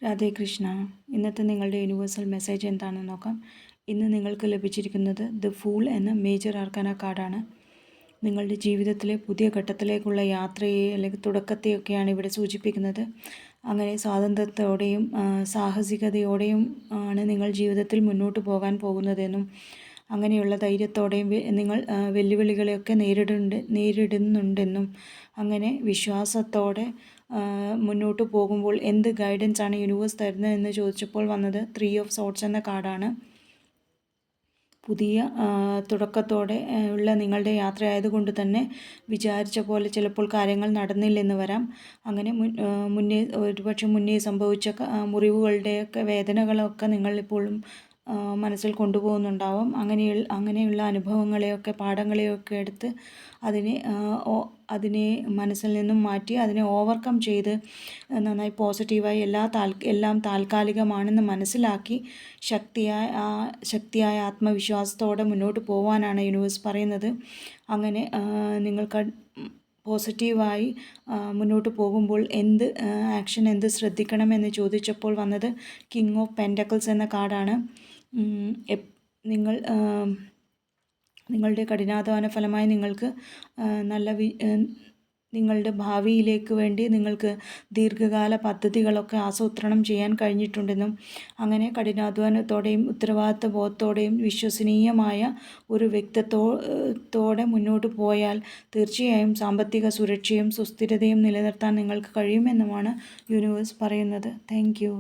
രാധേ കൃഷ്ണ. ഇന്നത്തെ നിങ്ങളുടെ universal message എന്താണെന്ന് നോക്കാം. ഇന്ന് നിങ്ങൾക്ക് ലഭിച്ചിരിക്കുന്നത് ദ ഫൂൾ എന്ന മേജർ ആർക്കാന കാർഡാണ്. നിങ്ങളുടെ ജീവിതത്തിലെ പുതിയ ഘട്ടത്തിലേക്കുള്ള യാത്രയെ അല്ലെങ്കിൽ തുടക്കത്തെയൊക്കെയാണ് ഇവിടെ സൂചിപ്പിക്കുന്നത്. അങ്ങനെ സ്വാതന്ത്ര്യത്തോടെയും സാഹസികതയോടെയും ആണ് നിങ്ങൾ ജീവിതത്തിൽ മുന്നോട്ട് പോകാൻ പോകുന്നതെന്നും അങ്ങനെയുള്ള ധൈര്യത്തോടെയും നിങ്ങൾ വെല്ലുവിളികളെയൊക്കെ നേരിടുന്നുണ്ടെന്നും അങ്ങനെ വിശ്വാസത്തോടെ മുന്നോട്ട് പോകുമ്പോൾ എന്ത് ഗൈഡൻസ് ആണ് യൂണിവേഴ്സ് തരുന്നതെന്ന് ചോദിച്ചപ്പോൾ വന്നത് 3 ഓഫ് സോർട്സ് എന്ന കാർഡാണ്. പുതിയ തുടക്കത്തോടെ ഉള്ള നിങ്ങളുടെ യാത്രയായതുകൊണ്ട് തന്നെ വിചാരിച്ച പോലെ ചിലപ്പോൾ കാര്യങ്ങൾ നടന്നില്ലെന്ന് വരാം. അങ്ങനെ മുന്നേ സംഭവിച്ച മുറിവുകളുടെയൊക്കെ വേദനകളൊക്കെ നിങ്ങൾ ഇപ്പോഴും മനസ്സിൽ കൊണ്ടുപോകുന്നുണ്ടാവും. അങ്ങനെയുള്ള അനുഭവങ്ങളെയൊക്കെ പാഠങ്ങളെയൊക്കെ എടുത്ത് അതിനെ മനസ്സിൽ നിന്നും മാറ്റി അതിനെ ഓവർകം ചെയ്ത് നന്നായി പോസിറ്റീവായി എല്ലാം താൽക്കാലികമാണെന്ന് മനസ്സിലാക്കി ശക്തിയായ ആത്മവിശ്വാസത്തോടെ മുന്നോട്ട് പോകാനാണ് യൂണിവേഴ്സ് പറയുന്നത്. അങ്ങനെ നിങ്ങൾക്ക് പോസിറ്റീവായി മുന്നോട്ട് പോകുമ്പോൾ എന്ത് ശ്രദ്ധിക്കണമെന്ന് ചോദിച്ചപ്പോൾ വന്നത് കിങ് ഓഫ് പെൻറ്റക്കിൾസ് എന്ന കാർഡാണ്. നിങ്ങളുടെ കഠിനാധ്വാന ഫലമായി നിങ്ങൾക്ക് നിങ്ങളുടെ ഭാവിയിലേക്ക് വേണ്ടി നിങ്ങൾക്ക് ദീർഘകാല പദ്ധതികളൊക്കെ ആസൂത്രണം ചെയ്യാൻ കഴിഞ്ഞിട്ടുണ്ടെന്നും അങ്ങനെ കഠിനാധ്വാനത്തോടെയും ഉത്തരവാദിത്വ ബോധത്തോടെയും വിശ്വസനീയമായ ഒരു വ്യക്തിത്വത്തോടെ മുന്നോട്ട് പോയാൽ തീർച്ചയായും സാമ്പത്തിക സുരക്ഷയും സുസ്ഥിരതയും നിലനിർത്താൻ നിങ്ങൾക്ക് കഴിയുമെന്നുമാണ് യൂണിവേഴ്സ് പറയുന്നത്. Thank you.